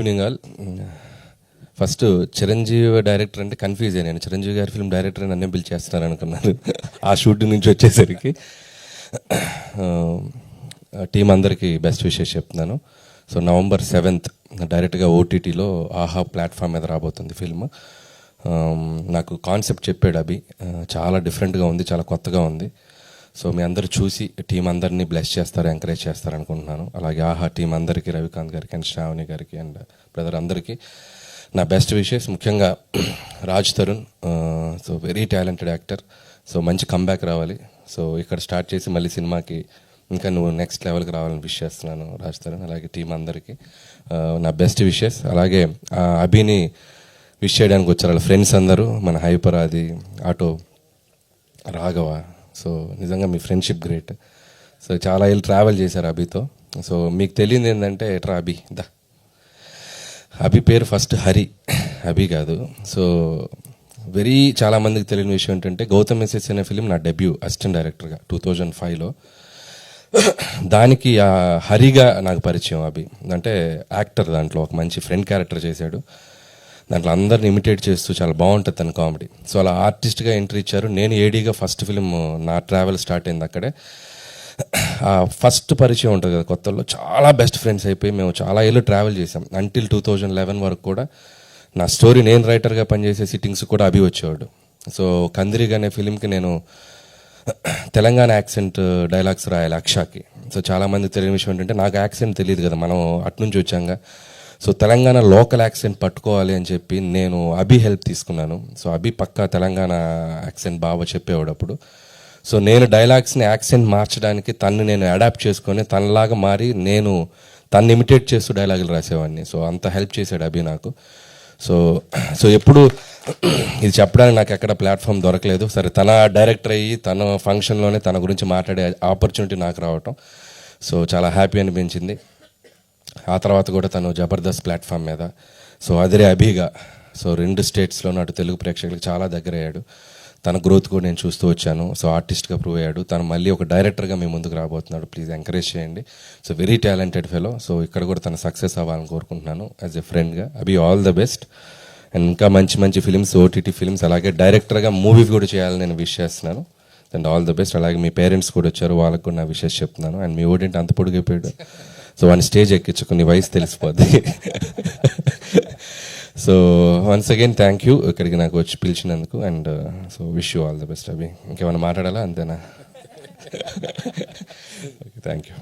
Evening all. First Chiranjeevi director అంటే confuse అయ్యాను. చిరంజీవి గారి ఫిల్మ్ డైరెక్టర్ నన్నే పిలిచేస్తున్నారు అనుకున్నాను ఆ షూటింగ్ నుంచి వచ్చేసరికి. టీం అందరికీ బెస్ట్ విషెస్ చెప్తున్నాను. సో November 7th డైరెక్ట్గా ఓటీటీలో ఆహా ప్లాట్ఫామ్ మీద రాబోతుంది ఫిల్మ్. నాకు కాన్సెప్ట్ చెప్పాడు అభి, చాలా డిఫరెంట్గా ఉంది, చాలా కొత్తగా ఉంది. సో మీ అందరూ చూసి టీం అందరినీ బ్లెస్ చేస్తారు, ఎంకరేజ్ చేస్తారు అనుకుంటున్నాను. అలాగే ఆహా టీం అందరికీ, రవికాంత్ గారికి అండ్ శ్రావణి గారికి అండ్ బ్రదర్ అందరికీ నా బెస్ట్ విషెస్. ముఖ్యంగా Raj Tarun, so very talented actor. So మంచి కంబ్యాక్ రావాలి. సో ఇక్కడ స్టార్ట్ చేసి మళ్ళీ సినిమాకి ఇంకా నువ్వు నెక్స్ట్ లెవెల్కి రావాలని విష్ చేస్తున్నాను రాజ్ తరుణ్. అలాగే టీం అందరికీ నా బెస్ట్ విషెస్. అలాగే అభిని విష్ చేయడానికి వచ్చారు వాళ్ళ ఫ్రెండ్స్ అందరూ, మన హైపర్ ఆది, ఆటో, రాఘవ. సో నిజంగా మీ ఫ్రెండ్షిప్ గ్రేట్. సో చాలా ఏళ్ళు ట్రావెల్ చేశారు అభితో. సో మీకు తెలియదు ఏంటంటే ఎట్రా అభి దా, అభి పేరు ఫస్ట్ హరి, అభి కాదు. సో వెరీ చాలామందికి తెలియని విషయం ఏంటంటే గౌతమ్ ఎస్ఎస్ అనే ఫిలిం నా డెబ్యూ అసిస్టెంట్ డైరెక్టర్గా 2005లో. దానికి హరిగా నాకు పరిచయం అభి. అంటే యాక్టర్, దాంట్లో ఒక మంచి ఫ్రెండ్ క్యారెక్టర్ చేశాడు. దాంట్లో అందరిని ఇమిటేట్ చేస్తూ చాలా బాగుంటుంది తన కామెడీ. సో అలా ఆర్టిస్ట్గా ఎంట్రీ ఇచ్చారు. నేను ఏడీగా ఫస్ట్ ఫిలిం నా ట్రావెల్ స్టార్ట్ అయింది అక్కడే. ఆ ఫస్ట్ పరిచయం ఉంటుంది కదా కొత్తలో, చాలా బెస్ట్ ఫ్రెండ్స్ అయిపోయి మేము చాలా ఏళ్ళు ట్రావెల్ చేసాం. అంటిల్ 2011 వరకు కూడా నా స్టోరీ నేను రైటర్గా పనిచేసే సిట్టింగ్స్ కూడా అభి వచ్చేవాడు. సో కందిరిగా అనే ఫిలింకి నేను తెలంగాణ యాక్సెంట్ డైలాగ్స్ రాయాలి అక్షాకి. సో చాలామంది తెలియని విషయం ఏంటంటే నాకు యాక్సెంట్ తెలియదు కదా, మనం అట్నుంచి వచ్చాక. సో తెలంగాణ లోకల్ యాక్సెంట్ పట్టుకోవాలి అని చెప్పి నేను అభి హెల్ప్ తీసుకున్నాను. సో అభి పక్కా తెలంగాణ యాక్సెంట్ బాగా చెప్పేవాడు అప్పుడు. సో నేను డైలాగ్స్ని యాక్సెంట్ మార్చడానికి తన్ని నేను అడాప్ట్ చేసుకొని తనలాగా మారి నేను తన్ని ఇమిటేట్ చేస్తూ డైలాగులు రాసేవాడిని. సో అంత హెల్ప్ చేశాడు అభి నాకు. సో ఎప్పుడు ఇది చెప్పడానికి నాకు ఎక్కడ ప్లాట్ఫామ్ దొరకలేదు. సరే తన డైరెక్టర్ అయ్యి తన ఫంక్షన్లోనే తన గురించి మాట్లాడే ఆపర్చునిటీ నాకు రావటం సో చాలా హ్యాపీ అనిపించింది. ఆ తర్వాత కూడా తను జబర్దస్త్ ప్లాట్ఫామ్ మీద సో అదిరే అభిగా సో 2 స్టేట్స్లోనూ అటు తెలుగు ప్రేక్షకులకు చాలా దగ్గర అయ్యాడు. తన గ్రోత్ కూడా నేను చూస్తూ వచ్చాను. సో ఆర్టిస్ట్గా ప్రూవ్ అయ్యాడు. తను మళ్ళీ ఒక డైరెక్టర్గా మీ ముందుకు రాబోతున్నాడు. ప్లీజ్ ఎంకరేజ్ చేయండి. So very talented fellow. So ఇక్కడ కూడా తన సక్సెస్ అవ్వాలని కోరుకుంటున్నాను యాజ్ ఎ ఫ్రెండ్గా. అభి ఆల్ ద బెస్ట్. అండ్ ఇంకా మంచి మంచి ఫిల్మ్స్, ఓటీటీ ఫిల్మ్స్, అలాగే డైరెక్టర్గా మూవీ కూడా చేయాలని నేను విష్ చేస్తున్నాను. And all the best. అలాగే మీ పేరెంట్స్ కూడా వచ్చారు, వాళ్ళకు కూడా నా విషెస్ చెప్తున్నాను. అండ్ మీ ఓటేంటి అంత పొడిగైపోయాడు. సో వాడిని స్టేజ్ ఎక్కించుకుని వయసు తెలిసిపోద్ది. So once again thank you ఇక్కడికి నాకు వచ్చి పిలిచినందుకు. And so wish you all the best Abhi. ఇంకేమైనా మాట్లాడాలా? అంతేనా? Thank you.